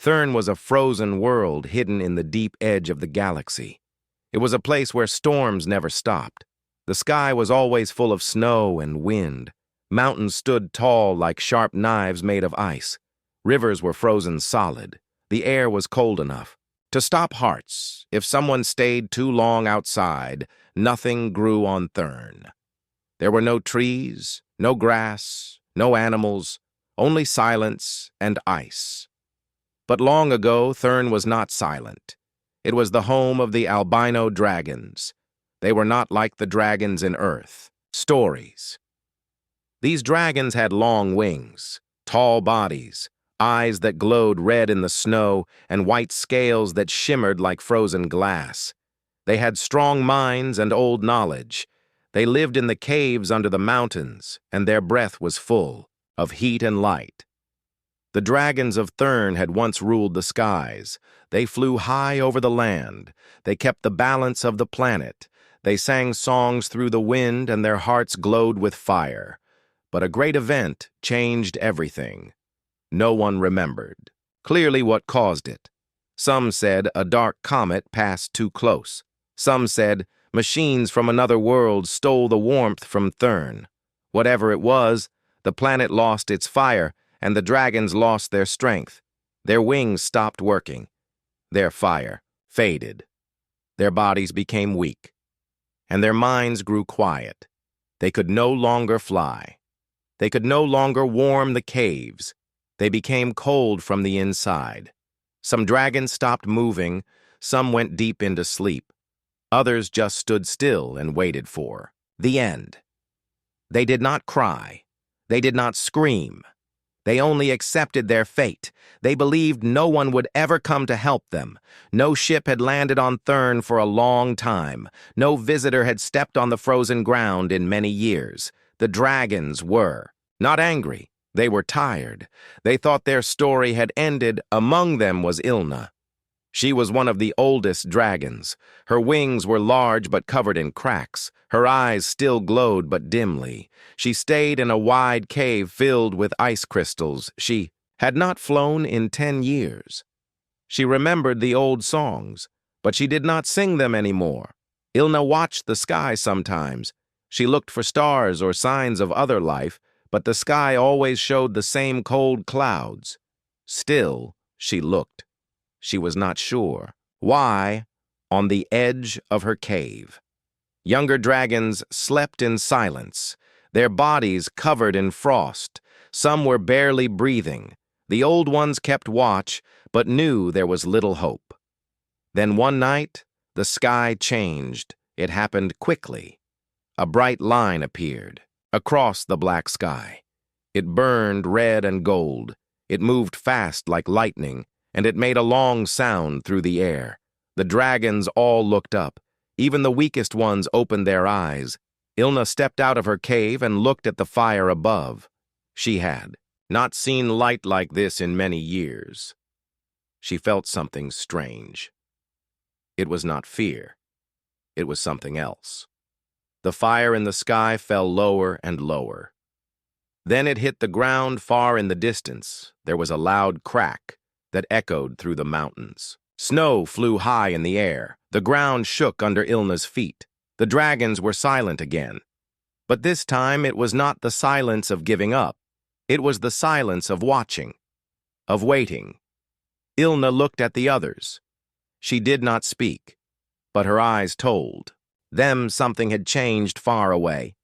Thurn was a frozen world hidden in the deep edge of the galaxy. It was a place where storms never stopped. The sky was always full of snow and wind. Mountains stood tall like sharp knives made of ice. Rivers were frozen solid. The air was cold enough to stop hearts. If someone stayed too long outside, nothing grew on Thurn. There were no trees, no grass, no animals, only silence and ice. But long ago, Thurn was not silent. It was the home of the albino dragons. They were not like the dragons in Earth. Stories. These dragons had long wings, tall bodies, eyes that glowed red in the snow, and white scales that shimmered like frozen glass. They had strong minds and old knowledge. They lived in the caves under the mountains, and their breath was full of heat and light. The dragons of Thurn had once ruled the skies. They flew high over the land. They kept the balance of the planet. They sang songs through the wind, and their hearts glowed with fire. But a great event changed everything. No one remembered clearly what caused it. Some said a dark comet passed too close. Some said machines from another world stole the warmth from Thurn. Whatever it was, the planet lost its fire, and the dragons lost their strength. Their wings stopped working. Their fire faded. Their bodies became weak, and their minds grew quiet. They could no longer fly. They could no longer warm the caves. They became cold from the inside. Some dragons stopped moving. Some went deep into sleep. Others just stood still and waited for the end. They did not cry. They did not scream. They only accepted their fate. They believed no one would ever come to help them. No ship had landed on Thurn for a long time. No visitor had stepped on the frozen ground in many years. The dragons were not angry. They were tired. They thought their story had ended. Among them was Ilna. She was one of the oldest dragons. Her wings were large but covered in cracks. Her eyes still glowed but dimly. She stayed in a wide cave filled with ice crystals. She had not flown in 10 years. She remembered the old songs, but she did not sing them anymore. Ilna watched the sky sometimes. She looked for stars or signs of other life, but the sky always showed the same cold clouds. Still, she looked. She was not sure why. On the edge of her cave, younger dragons slept in silence, their bodies covered in frost. Some were barely breathing. The old ones kept watch, but knew there was little hope. Then one night, the sky changed. It happened quickly. A bright line appeared across the black sky. It burned red and gold. It moved fast like lightning, and it made a long sound through the air. The dragons all looked up. Even the weakest ones opened their eyes. Ilna stepped out of her cave and looked at the fire above. She had not seen light like this in many years. She felt something strange. It was not fear. It was something else. The fire in the sky fell lower and lower. Then it hit the ground far in the distance. There was a loud crack that echoed through the mountains. Snow flew high in the air. The ground shook under Ilna's feet. The dragons were silent again. But this time it was not the silence of giving up. It was the silence of watching, of waiting. Ilna looked at the others. She did not speak, but her eyes told them something had changed far away.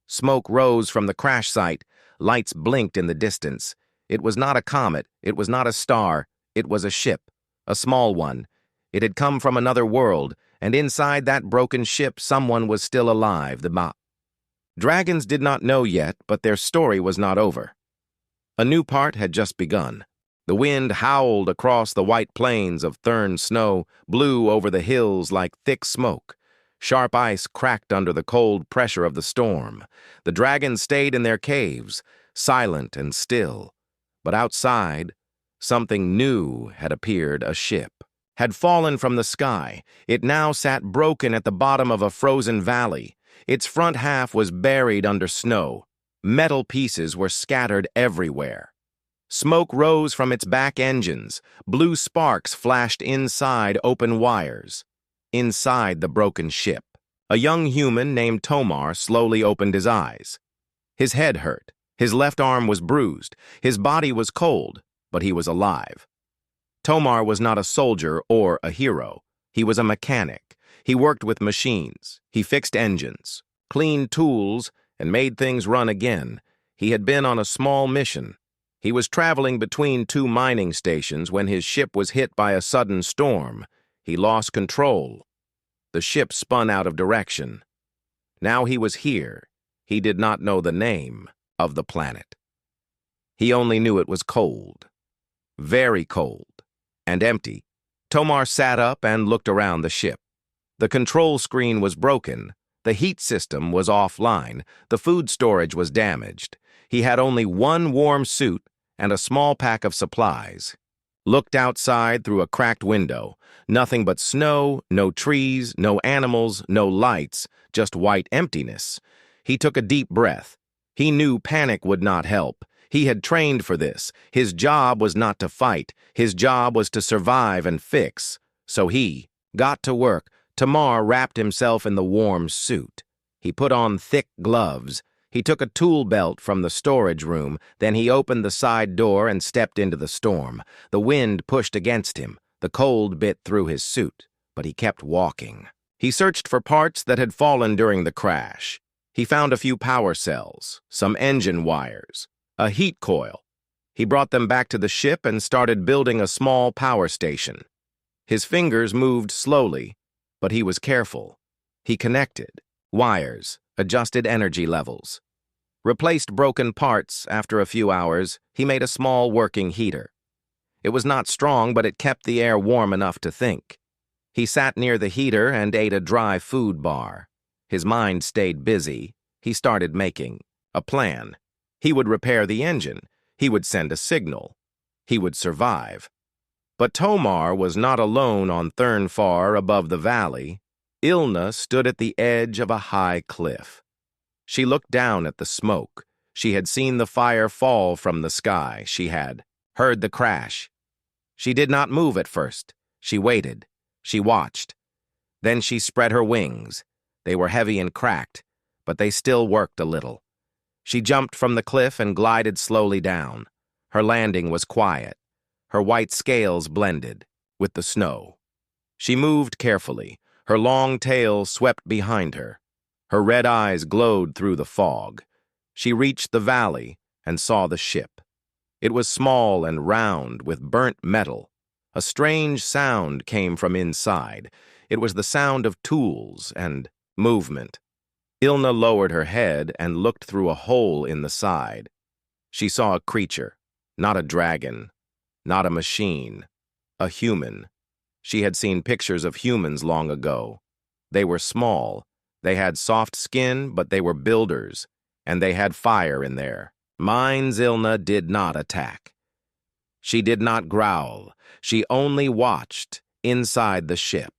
Smoke rose from the crash site. Lights blinked in the distance. It was not a comet. It was not a star. It was a ship, a small one. It had come from another world, and inside that broken ship someone was still alive. The dragons did not know yet, but their story was not over. A new part had just begun. The wind howled across the white plains of Thurn snow, blew over the hills like thick smoke. Sharp ice cracked under the cold pressure of the storm. The dragons stayed in their caves, silent and still. But outside, something new had appeared. A ship had fallen from the sky. It now sat broken at the bottom of a frozen valley. Its front half was buried under snow. Metal pieces were scattered everywhere. Smoke rose from its back engines. Blue sparks flashed inside open wires. Inside the broken ship, a young human named Tomar slowly opened his eyes. His head hurt. His left arm was bruised. His body was cold, but he was alive. Tomar was not a soldier or a hero. He was a mechanic. He worked with machines. He fixed engines, cleaned tools, and made things run again. He had been on a small mission. He was traveling between two mining stations when his ship was hit by a sudden storm. He lost control. The ship spun out of direction. Now he was here. He did not know the name of the planet. He only knew it was cold. Very cold. And empty. Tomar sat up and looked around the ship. The control screen was broken. The heat system was offline. The food storage was damaged. He had only one warm suit and a small pack of supplies. Looked outside through a cracked window. Nothing but snow, no trees, no animals, no lights, just white emptiness. He took a deep breath. He knew panic would not help. He had trained for this. His job was not to fight. His job was to survive and fix. So he got to work. Tomar wrapped himself in the warm suit. He put on thick gloves. He took a tool belt from the storage room. Then he opened the side door and stepped into the storm. The wind pushed against him. The cold bit through his suit, but he kept walking. He searched for parts that had fallen during the crash. He found a few power cells, some engine wires, a heat coil. He brought them back to the ship and started building a small power station. His fingers moved slowly, but he was careful. He connected wires, adjusted energy levels. Replaced broken parts. After a few hours, he made a small working heater. It was not strong, but it kept the air warm enough to think. He sat near the heater and ate a dry food bar. His mind stayed busy. He started making a plan. He would repair the engine. He would send a signal. He would survive. But Tomar was not alone on Thurn far above the valley. Ilna stood at the edge of a high cliff. She looked down at the smoke. She had seen the fire fall from the sky. She had heard the crash. She did not move at first. She waited. She watched. Then she spread her wings. They were heavy and cracked, but they still worked a little. She jumped from the cliff and glided slowly down. Her landing was quiet. Her white scales blended with the snow. She moved carefully. Her long tail swept behind her. Her red eyes glowed through the fog. She reached the valley and saw the ship. It was small and round with burnt metal. A strange sound came from inside. It was the sound of tools and movement. Ilna lowered her head and looked through a hole in the side. She saw a creature, not a dragon, not a machine, a human. She had seen pictures of humans long ago. They were small. They had soft skin, but they were builders, and they had fire in there. Mines Ilna did not attack. She did not growl. She only watched inside the ship.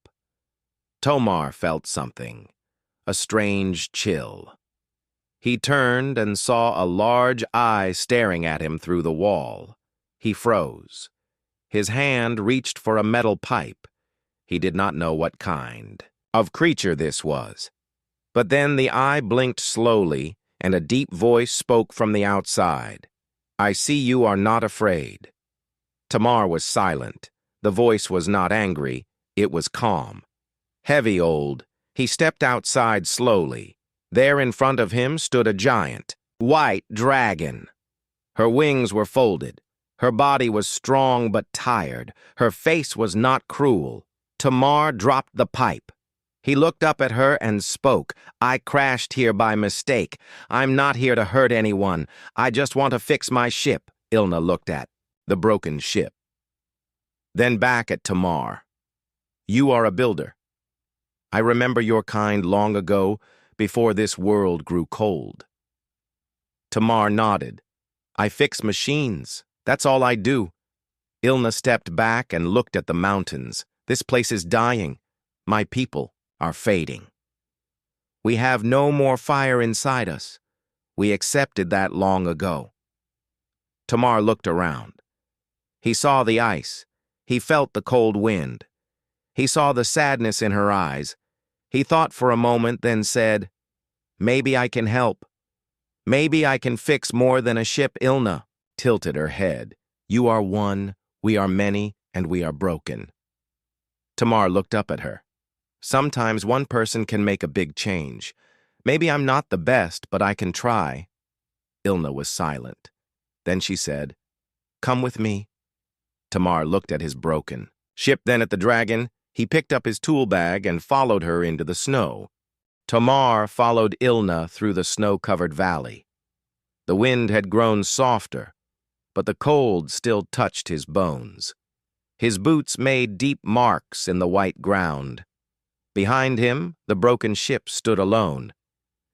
Tomar felt something, a strange chill. He turned and saw a large eye staring at him through the wall. He froze. His hand reached for a metal pipe. He did not know what kind of creature this was. But then the eye blinked slowly, and a deep voice spoke from the outside. "I see you are not afraid." Tomar was silent. The voice was not angry. It was calm. Heavy old. He stepped outside slowly. There in front of him stood a giant, white dragon. Her wings were folded. Her body was strong but tired. Her face was not cruel. Tomar dropped the pipe. He looked up at her and spoke. "I crashed here by mistake. I'm not here to hurt anyone. I just want to fix my ship." Ilna looked at the broken ship. Then back at Tomar. "You are a builder. I remember your kind long ago, before this world grew cold." Tomar nodded. "I fix machines. That's all I do." Ilna stepped back and looked at the mountains. "This place is dying. My people are fading. We have no more fire inside us. We accepted that long ago." Tamar looked around. He saw the ice. He felt the cold wind. He saw the sadness in her eyes. He thought for a moment, then said, "Maybe I can help. Maybe I can fix more than a ship." Ilna tilted her head. "You are one, we are many, and we are broken." Tamar looked up at her. "Sometimes one person can make a big change. Maybe I'm not the best, but I can try." Ilna was silent. Then she said, "Come with me." Tamar looked at his broken ship, then at the dragon. He picked up his tool bag and followed her into the snow. Tamar followed Ilna through the snow-covered valley. The wind had grown softer, but the cold still touched his bones. His boots made deep marks in the white ground. Behind him, the broken ship stood alone.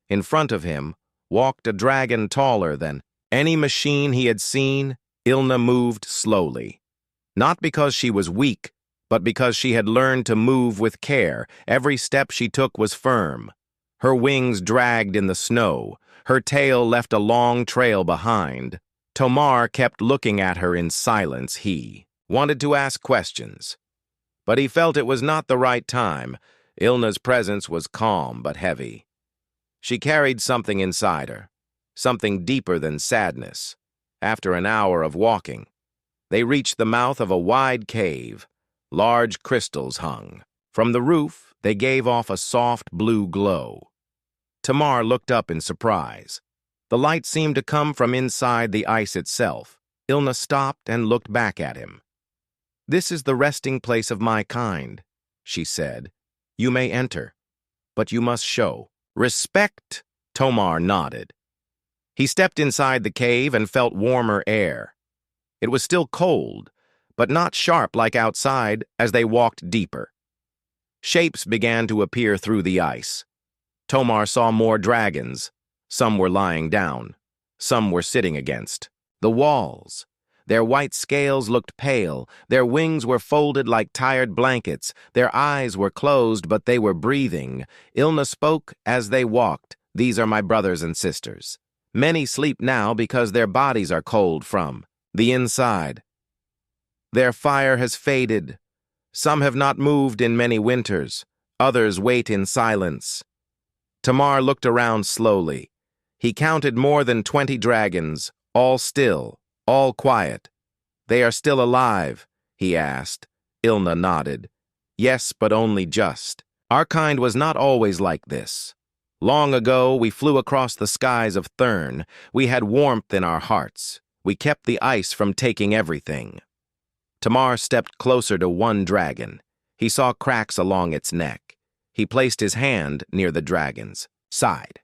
In front of him walked a dragon taller than any machine he had seen. Ilna moved slowly. Not because she was weak, but because she had learned to move with care. Every step she took was firm. Her wings dragged in the snow. Her tail left a long trail behind. Tamar kept looking at her in silence. He wanted to ask questions, but he felt it was not the right time. Ilna's presence was calm but heavy. She carried something inside her, something deeper than sadness. After an hour of walking, they reached the mouth of a wide cave. Large crystals hung. From the roof, they gave off a soft blue glow. Tamar looked up in surprise. The light seemed to come from inside the ice itself. Ilna stopped and looked back at him. "This is the resting place of my kind," she said. "You may enter, but you must show respect." Tamar nodded. He stepped inside the cave and felt warmer air. It was still cold, but not sharp like outside. As they walked deeper, shapes began to appear through the ice. Tamar saw more dragons. Some were lying down. Some were sitting against the walls. Their white scales looked pale. Their wings were folded like tired blankets. Their eyes were closed, but they were breathing. Ilna spoke as they walked. "These are my brothers and sisters. Many sleep now because their bodies are cold from the inside. Their fire has faded. Some have not moved in many winters. Others wait in silence." Tamar looked around slowly. He counted more than 20 dragons, all still, all quiet. "They are still alive?" he asked. Ilna nodded. "Yes, but only just. Our kind was not always like this. Long ago, we flew across the skies of Thurn. We had warmth in our hearts. We kept the ice from taking everything." Tamar stepped closer to one dragon. He saw cracks along its neck. He placed his hand near the dragon's side.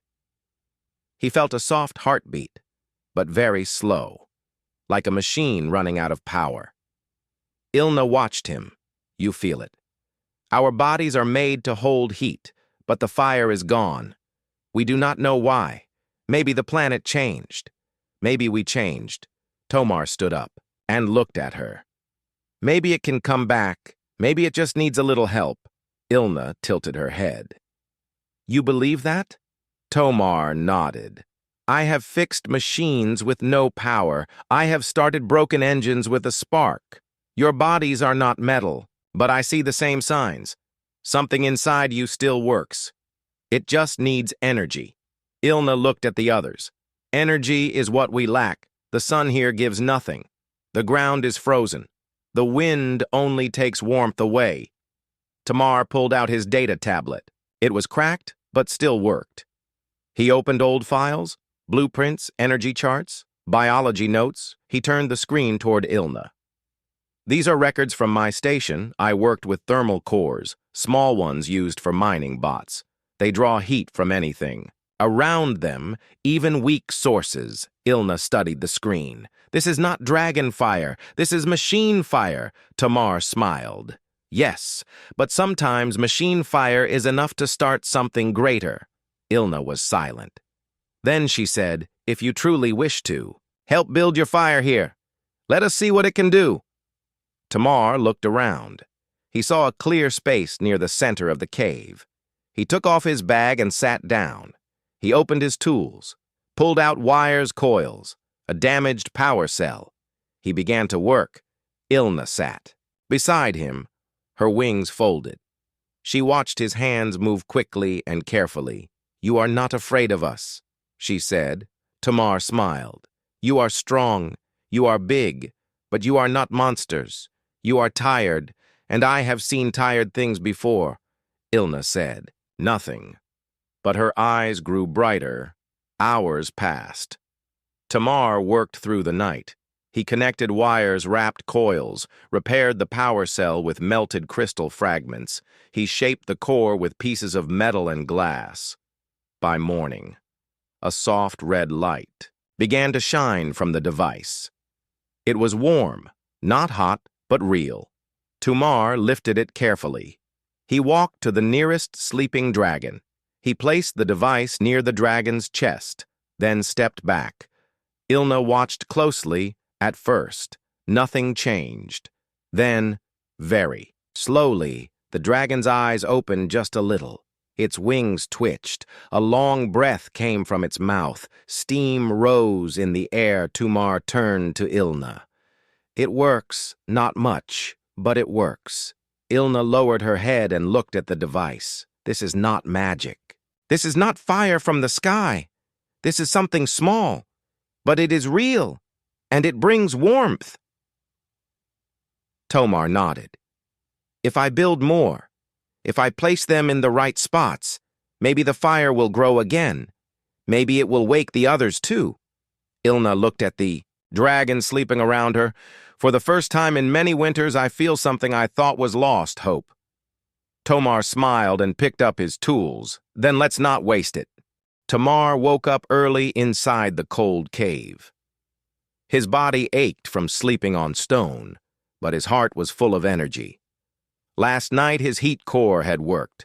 He felt a soft heartbeat, but very slow, like a machine running out of power. Ilna watched him. "You feel it. Our bodies are made to hold heat, but the fire is gone. We do not know why. Maybe the planet changed. Maybe we changed." Tamar stood up and looked at her. "Maybe it can come back. Maybe it just needs a little help." Ilna tilted her head. "You believe that?" Tamar nodded. "I have fixed machines with no power. I have started broken engines with a spark. Your bodies are not metal, but I see the same signs. Something inside you still works. It just needs energy." Ilna looked at the others. "Energy is what we lack. The sun here gives nothing. The ground is frozen. The wind only takes warmth away." Tamar pulled out his data tablet. It was cracked, but still worked. He opened old files, blueprints, energy charts, biology notes. He turned the screen toward Ilna. "These are records from my station. I worked with thermal cores, small ones used for mining bots. They draw heat from anything. Around them, even weak sources." Ilna studied the screen. "This is not dragon fire. This is machine fire." Tamar smiled. "Yes, but sometimes machine fire is enough to start something greater." Ilna was silent. Then she said, "If you truly wish to, help build your fire here. Let us see what it can do." Tamar looked around. He saw a clear space near the center of the cave. He took off his bag and sat down. He opened his tools, pulled out wires, coils. a damaged power cell. He began to work. Ilna sat. Beside him, her wings folded. She watched his hands move quickly and carefully. "You are not afraid of us," she said. Tamar smiled. "You are strong, you are big, but you are not monsters. You are tired, and I have seen tired things before," Ilna said. Nothing. But her eyes grew brighter. Hours passed. Tamar worked through the night. He connected wires, wrapped coils, repaired the power cell with melted crystal fragments. He shaped the core with pieces of metal and glass. By morning, a soft red light began to shine from the device. It was warm, not hot, but real. Tamar lifted it carefully. He walked to the nearest sleeping dragon. He placed the device near the dragon's chest, then stepped back. Ilna watched closely. At first, nothing changed. Then, very slowly, the dragon's eyes opened just a little. Its wings twitched. A long breath came from its mouth. Steam rose in the air. Tamar turned to Ilna. "It works, not much, but it works." Ilna lowered her head and looked at the device. "This is not magic. This is not fire from the sky. This is something small, but it is real. And it brings warmth." Tamar nodded. "If I build more, if I place them in the right spots, maybe the fire will grow again. Maybe it will wake the others too." Ilna looked at the dragon sleeping around her. "For the first time in many winters, I feel something I thought was lost, hope." Tamar smiled and picked up his tools. "Then let's not waste it." Tamar woke up early inside the cold cave. His body ached from sleeping on stone, but his heart was full of energy. Last night his heat core had worked.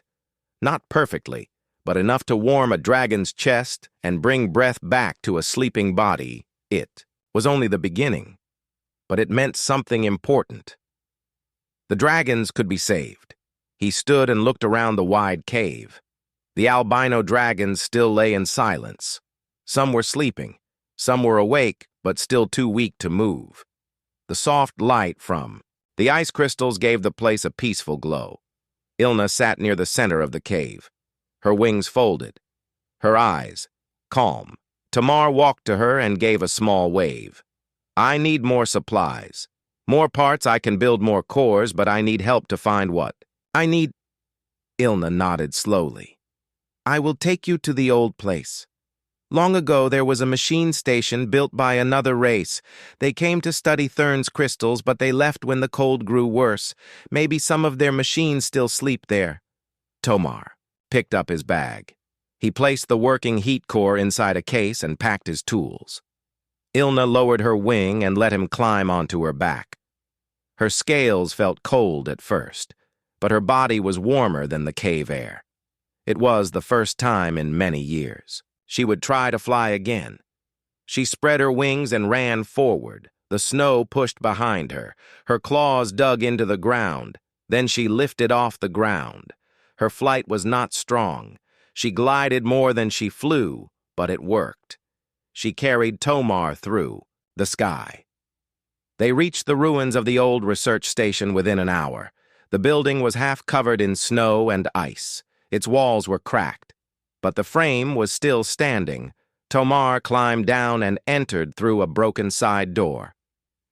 Not perfectly, but enough to warm a dragon's chest and bring breath back to a sleeping body. It was only the beginning, but it meant something important. The dragons could be saved. He stood and looked around the wide cave. The albino dragons still lay in silence. Some were sleeping, some were awake, but still too weak to move. The soft light from the ice crystals gave the place a peaceful glow. Ilna sat near the center of the cave. Her wings folded, her eyes calm. Tamar walked to her and gave a small wave. "I need more supplies. More parts. I can build more cores, but I need help to find what I need." Ilna nodded slowly. "I will take you to the old place. Long ago, there was a machine station built by another race. They came to study Thurn's crystals, but they left when the cold grew worse. Maybe some of their machines still sleep there." Tamar picked up his bag. He placed the working heat core inside a case and packed his tools. Ilna lowered her wing and let him climb onto her back. Her scales felt cold at first, but her body was warmer than the cave air. It was the first time in many years. She would try to fly again. She spread her wings and ran forward. The snow pushed behind her. Her claws dug into the ground. Then she lifted off the ground. Her flight was not strong. She glided more than she flew, but it worked. She carried Tamar through the sky. They reached the ruins of the old research station within an hour. The building was half covered in snow and ice. Its walls were cracked, but the frame was still standing. Tamar climbed down and entered through a broken side door.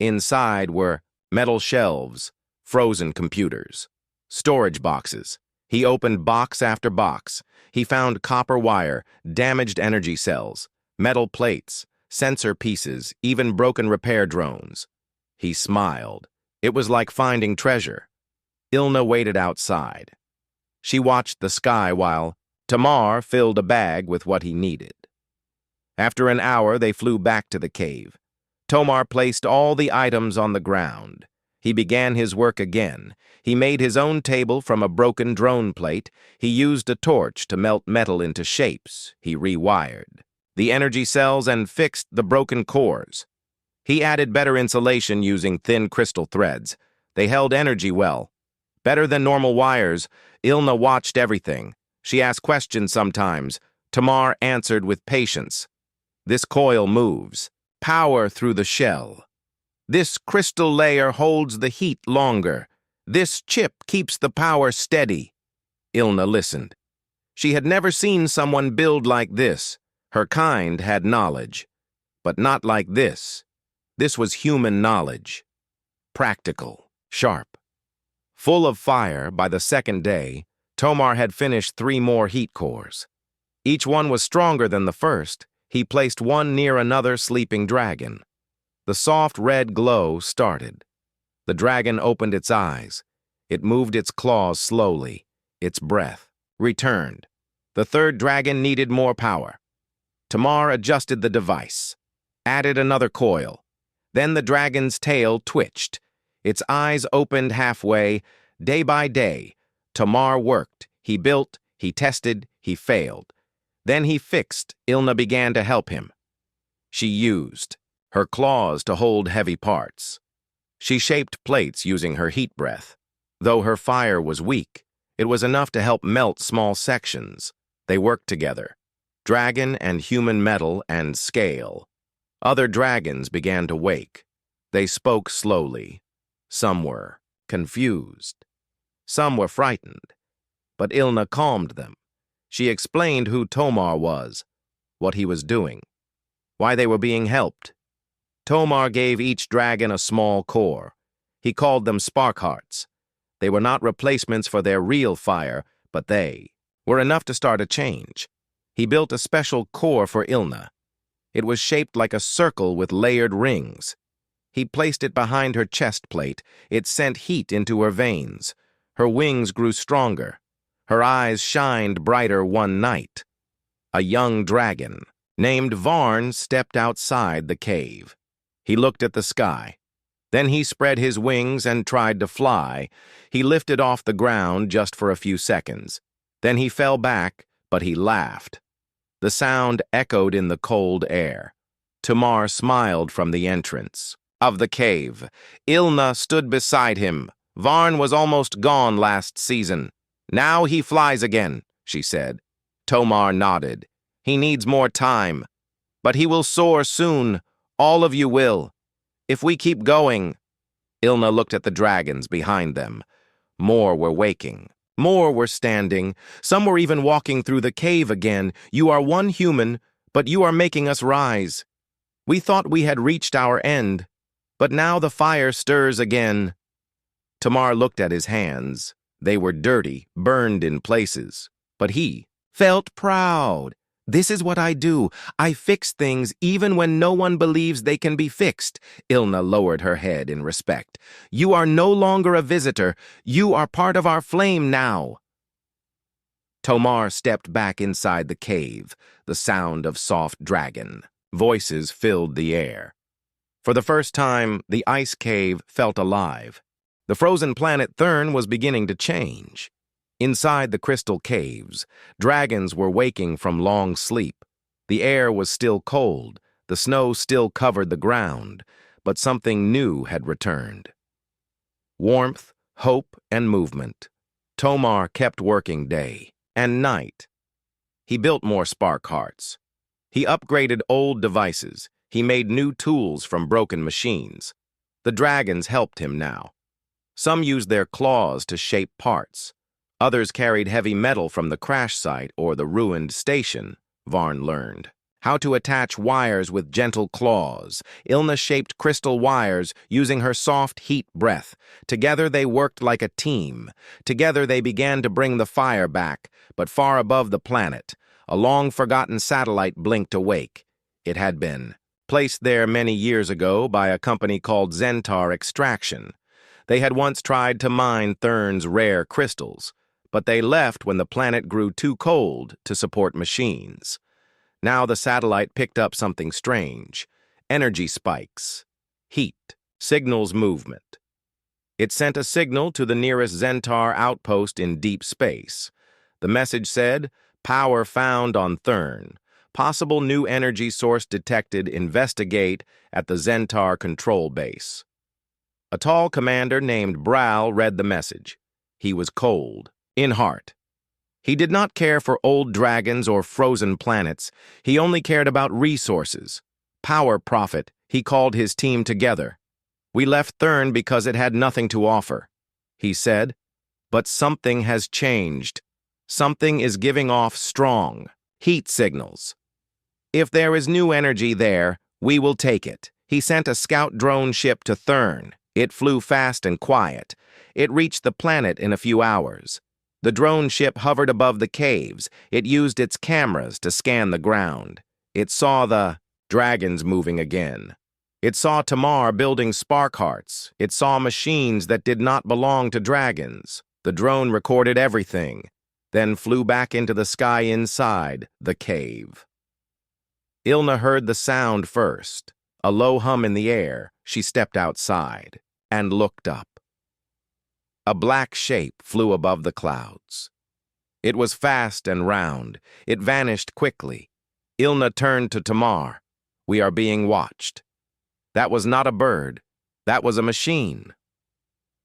Inside were metal shelves, frozen computers, storage boxes. He opened box after box. He found copper wire, damaged energy cells, metal plates, sensor pieces, even broken repair drones. He smiled. It was like finding treasure. Ilna waited outside. She watched the sky while Tamar filled a bag with what he needed. After an hour, they flew back to the cave. Tamar placed all the items on the ground. He began his work again. He made his own table from a broken drone plate. He used a torch to melt metal into shapes. He rewired the energy cells and fixed the broken cores. He added better insulation using thin crystal threads. They held energy well. Better than normal wires. Ilna watched everything. She asked questions sometimes. Tamar answered with patience. "This coil moves. power through the shell. This crystal layer holds the heat longer. This chip keeps the power steady. Ilna listened. She had never seen someone build like this. Her kind had knowledge. But not like this. This was human knowledge. Practical, sharp. Full of fire, by the second day, Tomar had finished 3 more heat cores. Each one was stronger than the first. He placed one near another sleeping dragon. The soft red glow started. The dragon opened its eyes. It moved its claws slowly. Its breath returned. The third dragon needed more power. Tomar adjusted the device, added another coil. Then the dragon's tail twitched. Its eyes opened halfway. Day by day, Tomar worked. He built, he tested, he failed. Then he fixed. Ilna began to help him. She used her claws to hold heavy parts. She shaped plates using her heat breath. Though her fire was weak, it was enough to help melt small sections. They worked together. Dragon and human metal and scale. Other dragons began to wake. They spoke slowly. Some were confused. Some were frightened. But Ilna calmed them. She explained who Tomar was, what he was doing, why they were being helped. Tomar gave each dragon a small core. He called them spark hearts. They were not replacements for their real fire, but they were enough to start a change. He built a special core for Ilna. It was shaped like a circle with layered rings. He placed it behind her chest plate. It sent heat into her veins. Her wings grew stronger. Her eyes shined brighter one night. A young dragon named Varn stepped outside the cave. He looked at the sky. Then he spread his wings and tried to fly. He lifted off the ground just for a few seconds. Then he fell back, but he laughed. The sound echoed in the cold air. Tomar smiled from the entrance of the cave. Ilna stood beside him. Varn was almost gone last season. Now he flies again, she said. Tomar nodded. He needs more time. But he will soar soon. All of you will. If we keep going. Ilna looked at the dragons behind them. More were waking. More were standing. Some were even walking through the cave again. You are one human, but you are making us rise. We thought we had reached our end, but now the fire stirs again. Tomar looked at his hands. They were dirty, burned in places, but he felt proud. This is what I do. I fix things even when no one believes they can be fixed. Ilna lowered her head in respect. You are no longer a visitor. You are part of our flame now. Tomar stepped back inside the cave, the sound of soft dragon. Voices filled the air. For the first time, the ice cave felt alive. The frozen planet Thurn was beginning to change. Inside the crystal caves, dragons were waking from long sleep. The air was still cold, the snow still covered the ground, but something new had returned. Warmth, hope, and movement. Tomar kept working day and night. He built more spark hearts. He upgraded old devices. He made new tools from broken machines. The dragons helped him now. Some used their claws to shape parts. Others carried heavy metal from the crash site or the ruined station, Varn learned. How to attach wires with gentle claws. Ilna shaped crystal wires using her soft heat breath. Together they worked like a team. Together they began to bring the fire back, but far above the planet, a long-forgotten satellite blinked awake. It had been placed there many years ago by a company called Zentar Extraction. They had once tried to mine Thurn's rare crystals, but they left when the planet grew too cold to support machines. Now the satellite picked up something strange. Energy spikes, heat, signals movement. It sent a signal to the nearest Zentar outpost in deep space. The message said, "Power found on Thurn. Possible new energy source detected. Investigate at the Zentar control base." A tall commander named Bral read the message. He was cold, in heart. He did not care for old dragons or frozen planets. He only cared about resources. Power profit, he called his team together. We left Thurn because it had nothing to offer. He said, but something has changed. Something is giving off strong heat signals. If there is new energy there, we will take it. He sent a scout drone ship to Thurn. It flew fast and quiet. It reached the planet in a few hours. The drone ship hovered above the caves. It used its cameras to scan the ground. It saw the dragons moving again. It saw Tamar building spark hearts. It saw machines that did not belong to dragons. The drone recorded everything, then flew back into the sky inside the cave. Ilna heard the sound first, a low hum in the air. She stepped outside and looked up. A black shape flew above the clouds. It was fast and round. It vanished quickly. Ilna turned to Tamar. We are being watched. That was not a bird. That was a machine.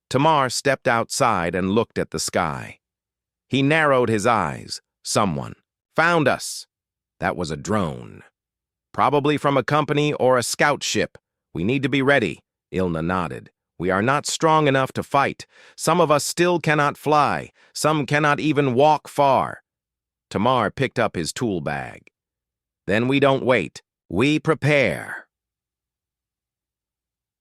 Tamar stepped outside and looked at the sky. He narrowed his eyes. Someone found us. That was a drone. Probably from a company or a scout ship. We need to be ready. Ilna nodded. We are not strong enough to fight. Some of us still cannot fly. Some cannot even walk far. Tamar picked up his tool bag. Then we don't wait. We prepare.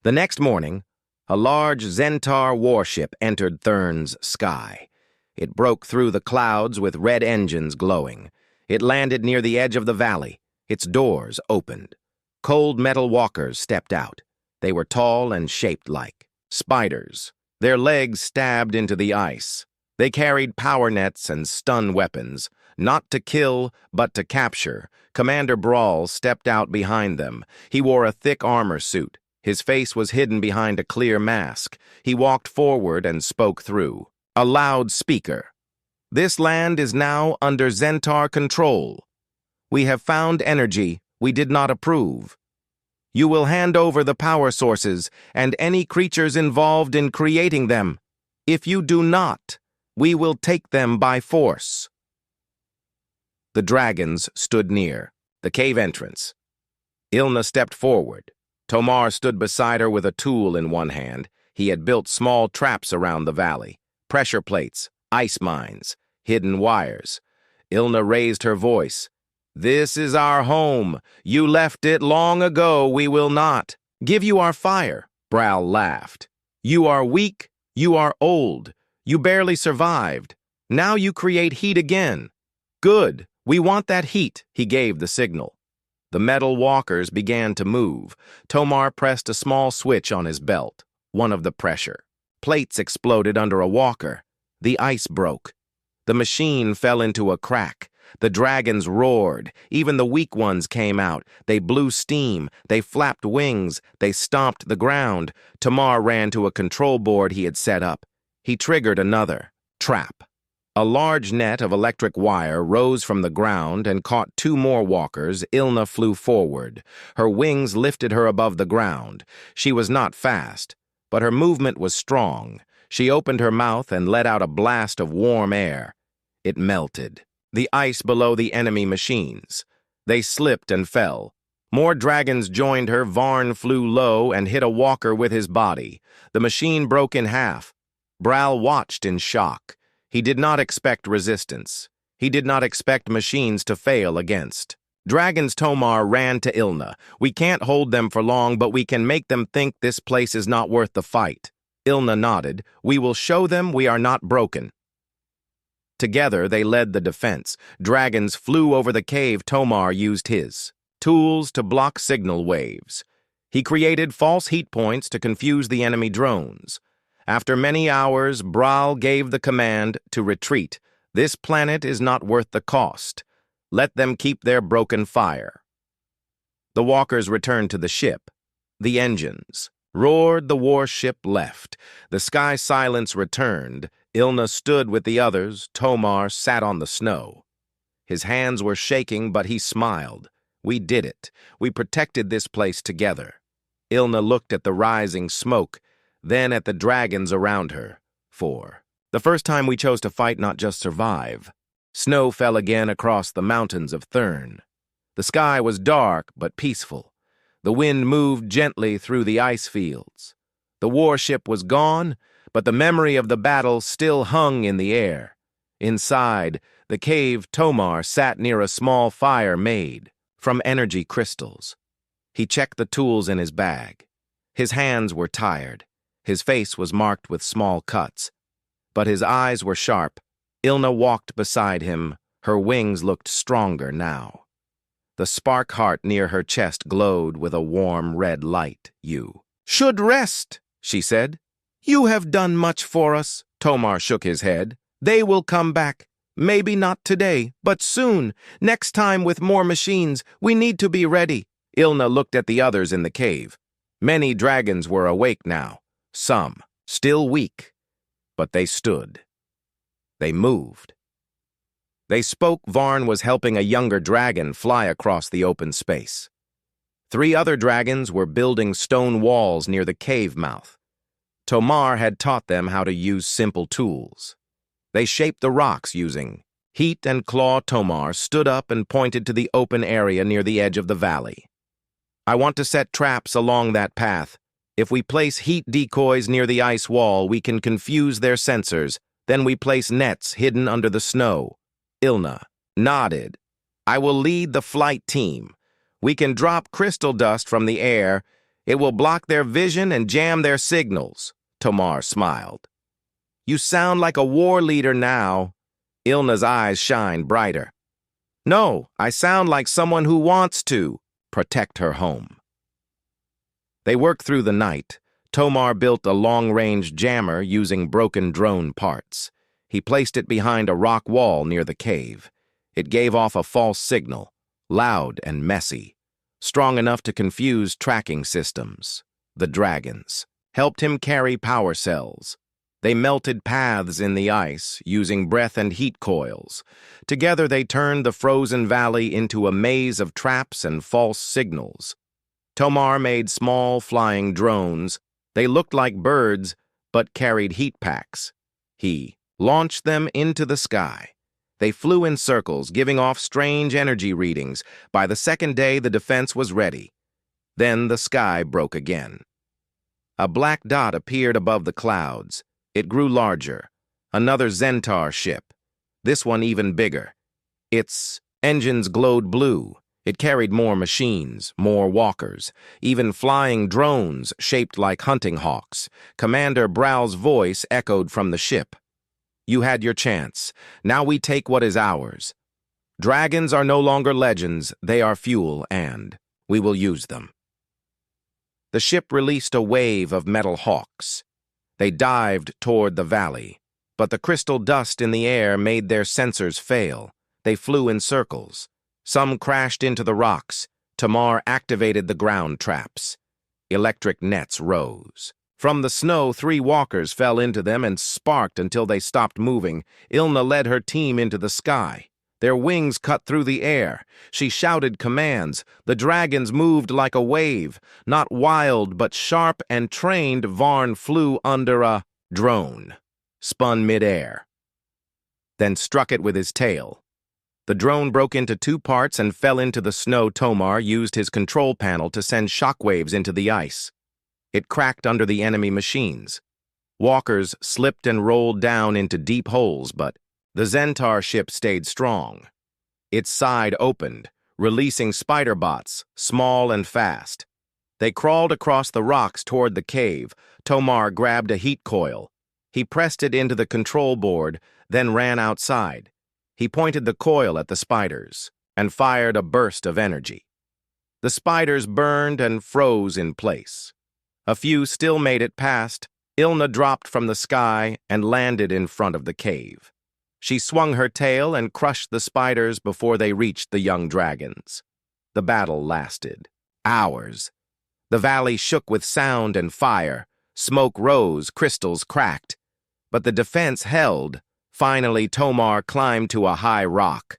The next morning, a large Zentaur warship entered Thurn's sky. It broke through the clouds with red engines glowing. It landed near the edge of the valley. Its doors opened. Cold metal walkers stepped out. They were tall and shaped like spiders. Their legs stabbed into the ice. They carried power nets and stun weapons, not to kill, but to capture. Commander Brawl stepped out behind them. He wore a thick armor suit. His face was hidden behind a clear mask. He walked forward and spoke through a loud speaker. This land is now under Zentaur control. We have found energy we did not approve. You will hand over the power sources and any creatures involved in creating them. If you do not, we will take them by force. The dragons stood near the cave entrance. Ilna stepped forward. Tomar stood beside her with a tool in one hand. He had built small traps around the valley, pressure plates, ice mines, hidden wires. Ilna raised her voice. This is our home. You left it long ago. We will not give you our fire. Brawl laughed. You are weak. You are old. You barely survived. Now you create heat again. Good. We want that heat. He gave the signal. The metal walkers began to move. Tomar pressed a small switch on his belt, one of the pressure. Plates exploded under a walker. The ice broke. The machine fell into a crack. The dragons roared. Even the weak ones came out. They blew steam. They flapped wings. They stomped the ground. Tamar ran to a control board he had set up. He triggered another trap. A large net of electric wire rose from the ground and caught two more walkers. Ilna flew forward. Her wings lifted her above the ground. She was not fast, but her movement was strong. She opened her mouth and let out a blast of warm air. It melted the ice below the enemy machines. They slipped and fell. More dragons joined her. Varn flew low and hit a walker with his body. The machine broke in half. Brawl watched in shock. He did not expect resistance. He did not expect machines to fail against. Dragons. Tomar ran to Ilna. We can't hold them for long, but we can make them think this place is not worth the fight. Ilna nodded. We will show them we are not broken. Together, they led the defense. Dragons flew over the cave. Tomar used his tools to block signal waves. He created false heat points to confuse the enemy drones. After many hours, Brawl gave the command to retreat. This planet is not worth the cost. Let them keep their broken fire. The walkers returned to the ship. The engines roared. The warship left. The sky silence returned. Ilna stood with the others. Tomar sat on the snow. His hands were shaking, but he smiled. We did it. We protected this place together. Ilna looked at the rising smoke, then at the dragons around her. For the first time we chose to fight, not just survive. Snow fell again across the mountains of Thurn. The sky was dark but peaceful. The wind moved gently through the ice fields. The warship was gone, but the memory of the battle still hung in the air. Inside the cave, Tomar sat near a small fire made from energy crystals. He checked the tools in his bag. His hands were tired. His face was marked with small cuts. But his eyes were sharp. Ilna walked beside him. Her wings looked stronger now. The spark heart near her chest glowed with a warm red light. "You should rest," she said. "You have done much for us." Tomar shook his head. "They will come back. Maybe not today, but soon. Next time with more machines. We need to be ready." Ilna looked at the others in the cave. Many dragons were awake now. Some, still weak. But they stood. They moved. They spoke. Varn was helping a younger dragon fly across the open space. 3 other dragons were building stone walls near the cave mouth. Tomar had taught them how to use simple tools. They shaped the rocks using heat and claw. Tomar stood up and pointed to the open area near the edge of the valley. "I want to set traps along that path. If we place heat decoys near the ice wall, we can confuse their sensors. Then we place nets hidden under the snow." Ilna nodded. "I will lead the flight team. We can drop crystal dust from the air. It will block their vision and jam their signals." Tomar smiled. "You sound like a war leader now." Ilna's eyes shined brighter. "No, I sound like someone who wants to protect her home." They worked through the night. Tomar built a long-range jammer using broken drone parts. He placed it behind a rock wall near the cave. It gave off a false signal, loud and messy, strong enough to confuse tracking systems. The dragons helped him carry power cells. They melted paths in the ice using breath and heat coils. Together they turned the frozen valley into a maze of traps and false signals. Tomar made small flying drones. They looked like birds, but carried heat packs. He launched them into the sky. They flew in circles, giving off strange energy readings. By the second day, the defense was ready. Then the sky broke again. A black dot appeared above the clouds. It grew larger. Another Zentaur ship. This one even bigger. Its engines glowed blue. It carried more machines, more walkers, even flying drones shaped like hunting hawks. Commander Brow's voice echoed from the ship. "You had your chance. Now we take what is ours. Dragons are no longer legends. They are fuel, and we will use them." The ship released a wave of metal hawks. They dived toward the valley, but the crystal dust in the air made their sensors fail. They flew in circles. Some crashed into the rocks. Tomar activated the ground traps. Electric nets rose. From the snow, 3 walkers fell into them and sparked until they stopped moving. Ilna led her team into the sky. Their wings cut through the air. She shouted commands. The dragons moved like a wave. Not wild, but sharp and trained. Varn flew under a drone, spun midair, then struck it with his tail. The drone broke into 2 parts and fell into the snow. Tomar used his control panel to send shockwaves into the ice. It cracked under the enemy machines. Walkers slipped and rolled down into deep holes, but the Zentaur ship stayed strong. Its side opened, releasing spider bots, small and fast. They crawled across the rocks toward the cave. Tomar grabbed a heat coil. He pressed it into the control board, then ran outside. He pointed the coil at the spiders and fired a burst of energy. The spiders burned and froze in place. A few still made it past. Ilna dropped from the sky and landed in front of the cave. She swung her tail and crushed the spiders before they reached the young dragons. The battle lasted hours. The valley shook with sound and fire. Smoke rose, crystals cracked. But the defense held. Finally, Tomar climbed to a high rock.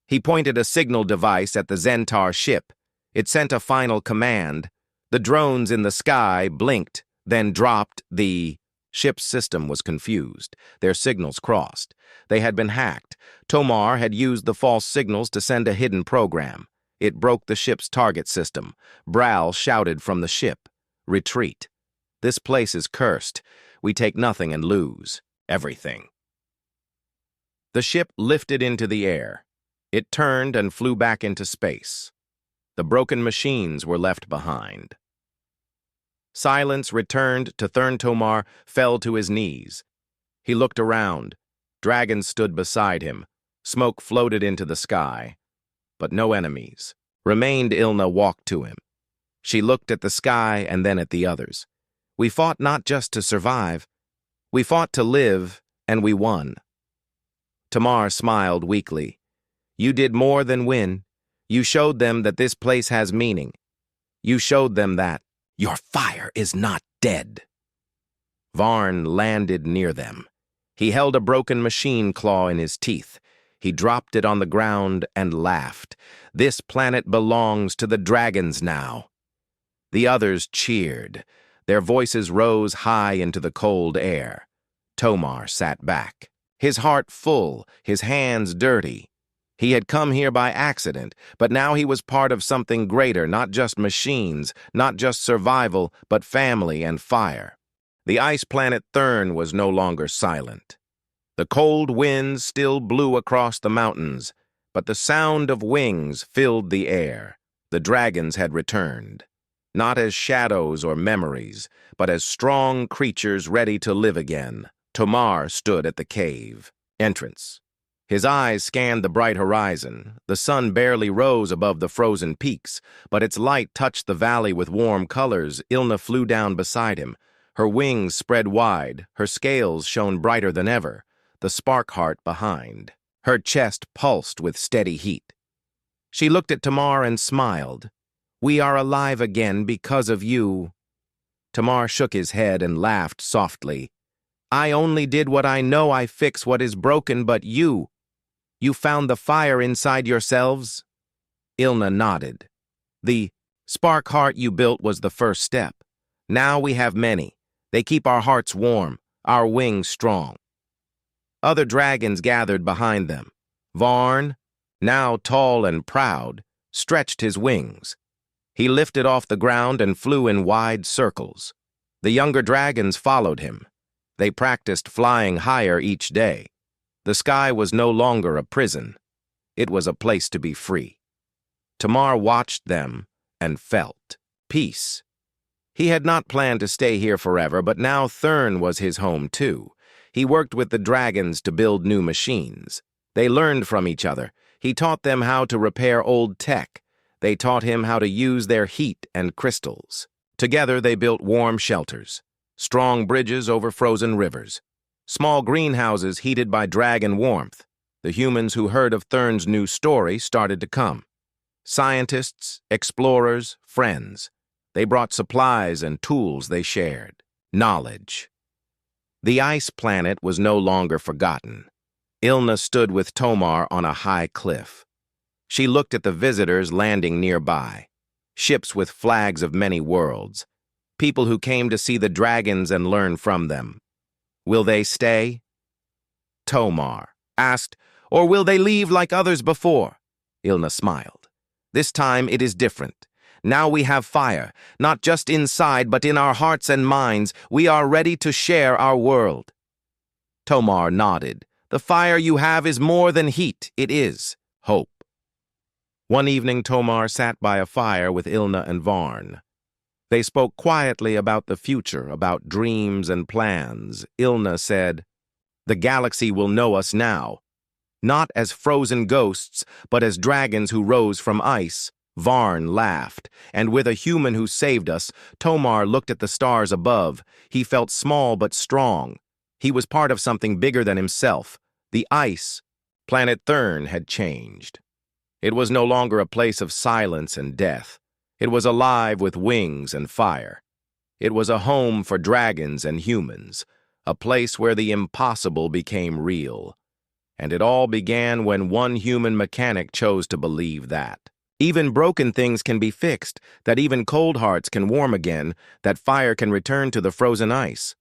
He pointed a signal device at the Zentaur ship. It sent a final command. The drones in the sky blinked, then dropped. The ship's system was confused. Their signals crossed. They had been hacked. Tomar had used the false signals to send a hidden program. It broke the ship's target system. Bral shouted from the ship, "Retreat. This place is cursed. We take nothing and lose everything." The ship lifted into the air. It turned and flew back into space. The broken machines were left behind. Silence returned to Thurn Tomar, fell to his knees. He looked around. Dragons stood beside him. Smoke floated into the sky. But no enemies. Remained Ilna walked to him. She looked at the sky and then at the others. "We fought not just to survive. We fought to live, and we won." Tamar smiled weakly. "You did more than win. You showed them that this place has meaning. You showed them that your fire is not dead." Varn landed near them. He held a broken machine claw in his teeth. He dropped it on the ground and laughed. "This planet belongs to the dragons now." The others cheered. Their voices rose high into the cold air. Tomar sat back, his heart full, his hands dirty. He had come here by accident, but now he was part of something greater, not just machines, not just survival, but family and fire. The ice planet Thurn was no longer silent. The cold winds still blew across the mountains, but the sound of wings filled the air. The dragons had returned, not as shadows or memories, but as strong creatures ready to live again. Tomar stood at the cave entrance. His eyes scanned the bright horizon. The sun barely rose above the frozen peaks, but its light touched the valley with warm colors. Ilna flew down beside him. Her wings spread wide, her scales shone brighter than ever, the spark heart behind. Her chest pulsed with steady heat. She looked at Tamar and smiled. "We are alive again because of you." Tamar shook his head and laughed softly. "I only did what I know. I fix what is broken, but you found the fire inside yourselves?" Ilna nodded. "The spark heart you built was the first step. Now we have many. They keep our hearts warm, our wings strong." Other dragons gathered behind them. Varn, now tall and proud, stretched his wings. He lifted off the ground and flew in wide circles. The younger dragons followed him. They practiced flying higher each day. The sky was no longer a prison. It was a place to be free. Tamar watched them and felt peace. He had not planned to stay here forever, but now Thurn was his home too. He worked with the dragons to build new machines. They learned from each other. He taught them how to repair old tech. They taught him how to use their heat and crystals. Together they built warm shelters, strong bridges over frozen rivers, small greenhouses heated by dragon warmth. The humans who heard of Thurn's new story started to come. Scientists, explorers, friends. They brought supplies and tools they shared. Knowledge. The ice planet was no longer forgotten. Ilna stood with Tomar on a high cliff. She looked at the visitors landing nearby. Ships with flags of many worlds. People who came to see the dragons and learn from them. Will they stay? Tomar asked, or will they leave like others before? Ilna smiled. This time it is different. Now we have fire, not just inside, but in our hearts and minds. We are ready to share our world. Tomar nodded. The fire you have is more than heat. It is hope. One evening, Tomar sat by a fire with Ilna and Varn. They spoke quietly about the future, about dreams and plans. Ilna said, "The galaxy will know us now, not as frozen ghosts, but as dragons who rose from ice." Varn laughed, and with a human who saved us, Tomar looked at the stars above. He felt small but strong. He was part of something bigger than himself. The ice, planet Thurn, had changed. It was no longer a place of silence and death. It was alive with wings and fire. It was a home for dragons and humans, a place where the impossible became real. And it all began when one human mechanic chose to believe that even broken things can be fixed, that even cold hearts can warm again, that fire can return to the frozen ice.